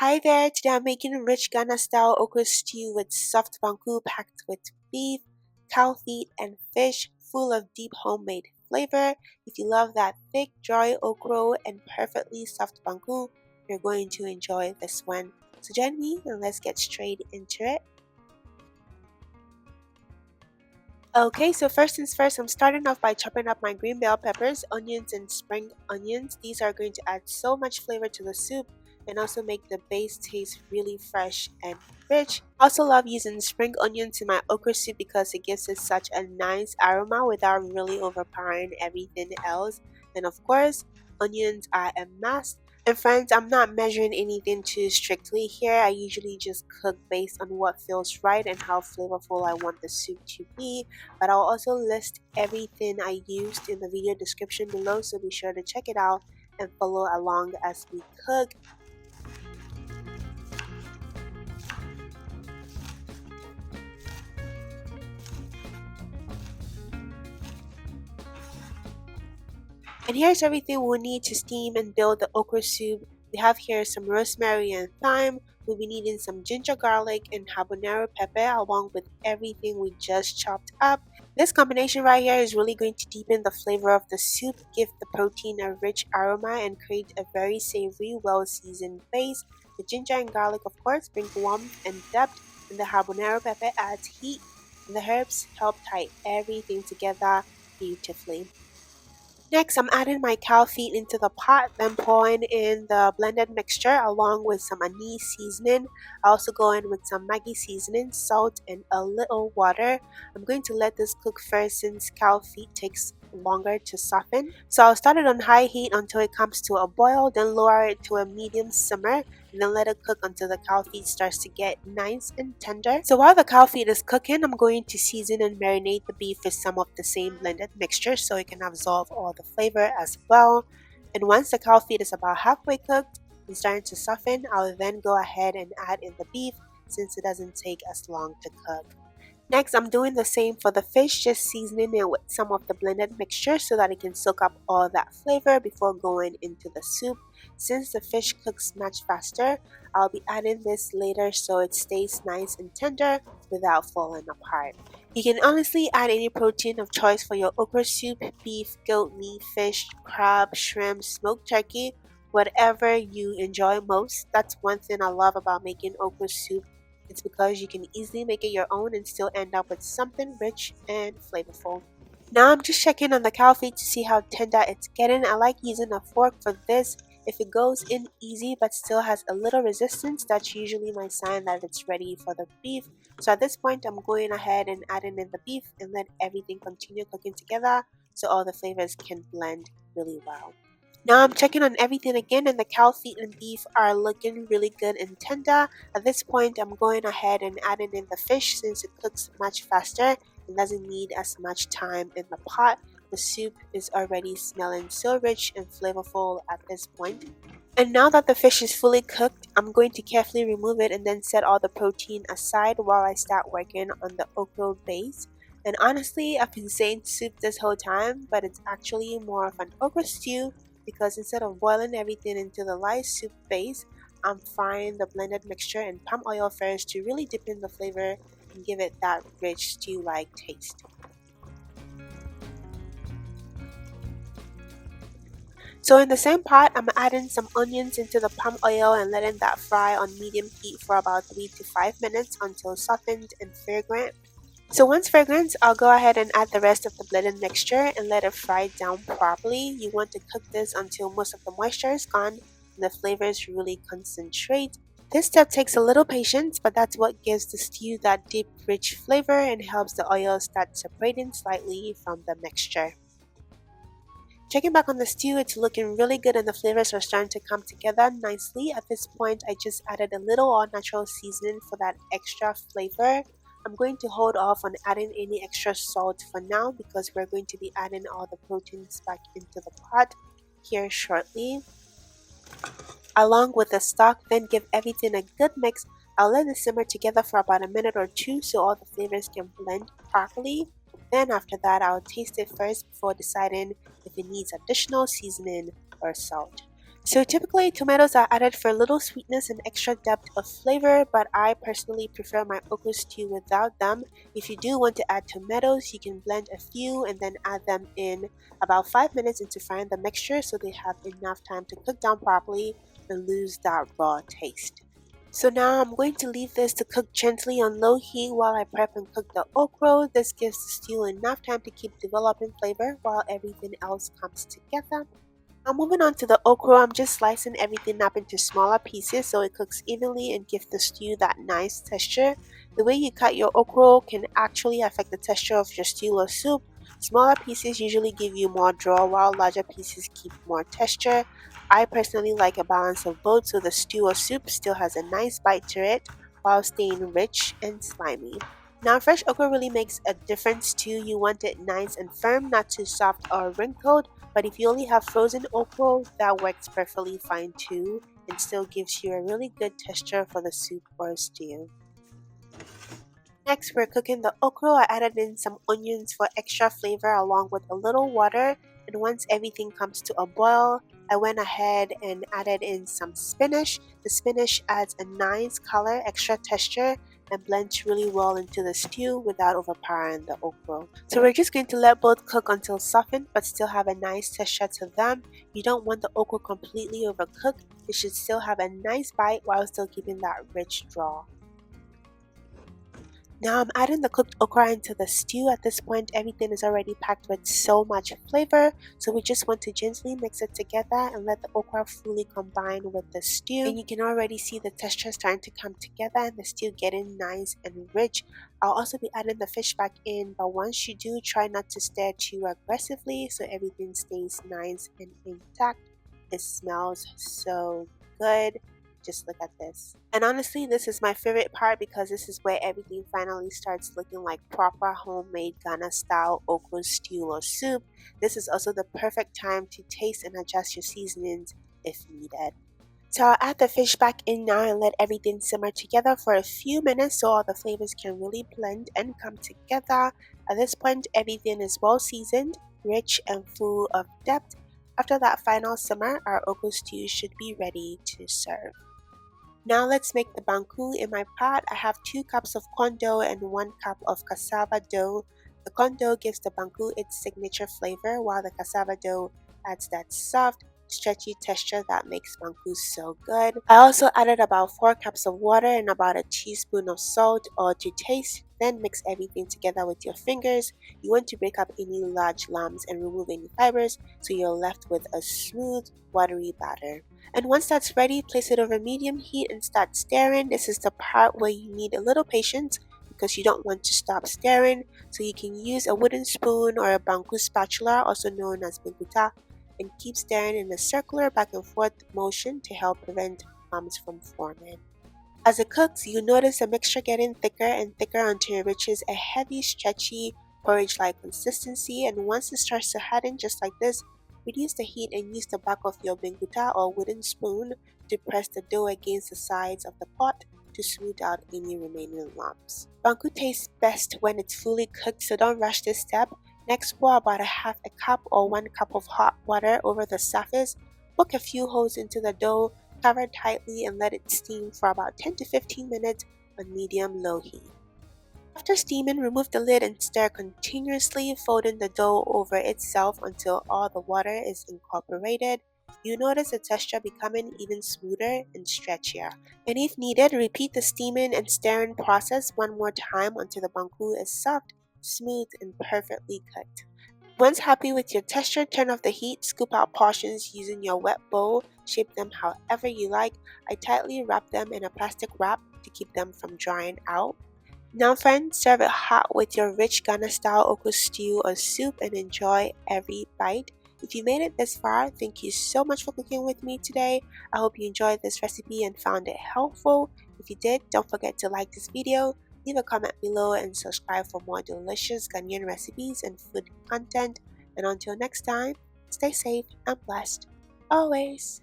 Hi there, today I'm making a rich Ghana style okra stew with soft banku packed with beef, cow feet, and fish, full of deep homemade flavor. If you love that thick, dry okra and perfectly soft banku, you're going to enjoy this one. So join me and let's get straight into it. Okay, so first things first, I'm starting off by chopping up my green bell peppers, onions, and spring onions. These are going to add so much flavor to the soup and also make the base taste really fresh and rich. I also love using spring onions in my okra soup because it gives it such a nice aroma without really overpowering everything else. And of course, onions are a must. And friends, I'm not measuring anything too strictly here. I usually just cook based on what feels right and how flavorful I want the soup to be. But I'll also list everything I used in the video description below, so be sure to check it out and follow along as we cook. And here's everything we'll need to steam and build the okra soup. We have here some rosemary and thyme. We'll be needing some ginger garlic and habanero pepper along with everything we just chopped up. This combination right here is really going to deepen the flavor of the soup, give the protein a rich aroma, and create a very savory, well-seasoned base. The ginger and garlic, of course, bring warmth and depth, and the habanero pepper adds heat, and the herbs help tie everything together beautifully. Next, I'm adding my cow feet into the pot, then pouring in the blended mixture along with some anise seasoning. I also go in with some Maggi seasoning, salt, and a little water. I'm going to let this cook first since cow feet takes longer to soften. So I'll start it on high heat until it comes to a boil, then lower it to a medium simmer, and then let it cook until the cow feet starts to get nice and tender. So while the cow feet is cooking, I'm going to season and marinate the beef with some of the same blended mixture so it can absorb all the flavor as well. And once the cow feet is about halfway cooked and starting to soften, I'll then go ahead and add in the beef since it doesn't take as long to cook. Next, I'm doing the same for the fish, just seasoning it with some of the blended mixture so that it can soak up all that flavor before going into the soup. Since the fish cooks much faster, I'll be adding this later so it stays nice and tender without falling apart. You can honestly add any protein of choice for your okra soup: beef, goat meat, fish, crab, shrimp, smoked turkey, whatever you enjoy most. That's one thing I love about making okra soup. It's because you can easily make it your own and still end up with something rich and flavorful. Now I'm just checking on the cow feet to see how tender it's getting. I like using a fork for this. If it goes in easy but still has a little resistance, that's usually my sign that it's ready for the beef. So at this point, I'm going ahead and adding in the beef and let everything continue cooking together so all the flavors can blend really well. Now I'm checking on everything again, and the cow feet and beef are looking really good and tender. At this point, I'm going ahead and adding in the fish since it cooks much faster and doesn't need as much time in the pot. The soup is already smelling so rich and flavorful at this point. And now that the fish is fully cooked, I'm going to carefully remove it and then set all the protein aside while I start working on the okra base. And honestly, I've been saying soup this whole time, but it's actually more of an okra stew because instead of boiling everything into the light soup base, I'm frying the blended mixture in palm oil first to really deepen the flavor and give it that rich stew-like taste. So in the same pot, I'm adding some onions into the palm oil and letting that fry on medium heat for about 3 to 5 minutes until softened and fragrant. So once fragrant, I'll go ahead and add the rest of the blended mixture and let it fry down properly. You want to cook this until most of the moisture is gone and the flavors really concentrate. This step takes a little patience, but that's what gives the stew that deep, rich flavor and helps the oil start separating slightly from the mixture. Checking back on the stew, it's looking really good and the flavors are starting to come together nicely. At this point, I just added a little all-natural seasoning for that extra flavor. I'm going to hold off on adding any extra salt for now because we're going to be adding all the proteins back into the pot here shortly. Along with the stock, then give everything a good mix. I'll let it simmer together for about a minute or two so all the flavors can blend properly. Then after that, I'll taste it first before deciding if it needs additional seasoning or salt. So typically tomatoes are added for a little sweetness and extra depth of flavor, but I personally prefer my okra stew without them. If you do want to add tomatoes, you can blend a few and then add them in about 5 minutes into frying the mixture so they have enough time to cook down properly and lose that raw taste. So now I'm going to leave this to cook gently on low heat while I prep and cook the okra. This gives the stew enough time to keep developing flavor while everything else comes together. Now moving on to the okra, I'm just slicing everything up into smaller pieces so it cooks evenly and gives the stew that nice texture. The way you cut your okra can actually affect the texture of your stew or soup. Smaller pieces usually give you more draw while larger pieces keep more texture. I personally like a balance of both so the stew or soup still has a nice bite to it while staying rich and slimy. Now fresh okra really makes a difference too. You want it nice and firm, not too soft or wrinkled. But if you only have frozen okra, that works perfectly fine too and still gives you a really good texture for the soup or stew. Next, we're cooking the okra. I added in some onions for extra flavor along with a little water. And once everything comes to a boil, I went ahead and added in some spinach. The spinach adds a nice color, extra texture, and blends really well into the stew without overpowering the okra. So we're just going to let both cook until softened but still have a nice texture to them. You don't want the okra completely overcooked. It should still have a nice bite while still keeping that rich draw. Now I'm adding the cooked okra into the stew. At this point, everything is already packed with so much flavor, so we just want to gently mix it together and let the okra fully combine with the stew. And you can already see the texture starting to come together and the stew getting nice and rich. I'll also be adding the fish back in, but once you do, try not to stir too aggressively so everything stays nice and intact. It smells so good. Just look at this. And honestly, this is my favorite part because this is where everything finally starts looking like proper homemade Ghana style okra stew or soup. This is also the perfect time to taste and adjust your seasonings if needed. So I'll add the fish back in now and let everything simmer together for a few minutes so all the flavors can really blend and come together. At this point, everything is well seasoned, rich and full of depth. After that final simmer, our okra stew should be ready to serve. Now let's make the banku. In my pot, I have 2 cups of corn dough and 1 cup of cassava dough. The corn dough gives the banku its signature flavor, while the cassava dough adds that soft, stretchy texture that makes banku so good. I also added about 4 cups of water and about a teaspoon of salt or to taste. Then mix everything together with your fingers. You want to break up any large lumps and remove any fibers so you're left with a smooth, watery batter. And once that's ready, place it over medium heat and start stirring. This is the part where you need a little patience because you don't want to stop stirring. So you can use a wooden spoon or a banku spatula, also known as benguta, and keep stirring in a circular back and forth motion to help prevent lumps from forming. As it cooks, you notice the mixture getting thicker and thicker until it reaches a heavy, stretchy, porridge-like consistency. And once it starts to harden just like this, reduce the heat and use the back of your benguta or wooden spoon to press the dough against the sides of the pot to smooth out any remaining lumps. Banku tastes best when it's fully cooked, so don't rush this step. Next, pour about half a cup or 1 cup of hot water over the surface. Poke a few holes into the dough, cover tightly and let it steam for about 10 to 15 minutes on medium-low heat. After steaming, remove the lid and stir continuously, folding the dough over itself until all the water is incorporated. You notice the texture becoming even smoother and stretchier. And if needed, repeat the steaming and stirring process one more time until the banku is soft, smooth, and perfectly cooked. Once happy with your texture, turn off the heat, scoop out portions using your wet bowl, shape them however you like. I tightly wrap them in a plastic wrap to keep them from drying out. Now friends, serve it hot with your rich Ghana style okra stew or soup and enjoy every bite. If you made it this far, thank you so much for cooking with me today. I hope you enjoyed this recipe and found it helpful. If you did, don't forget to like this video, leave a comment below and subscribe for more delicious Ghanaian recipes and food content. And until next time, stay safe and blessed always.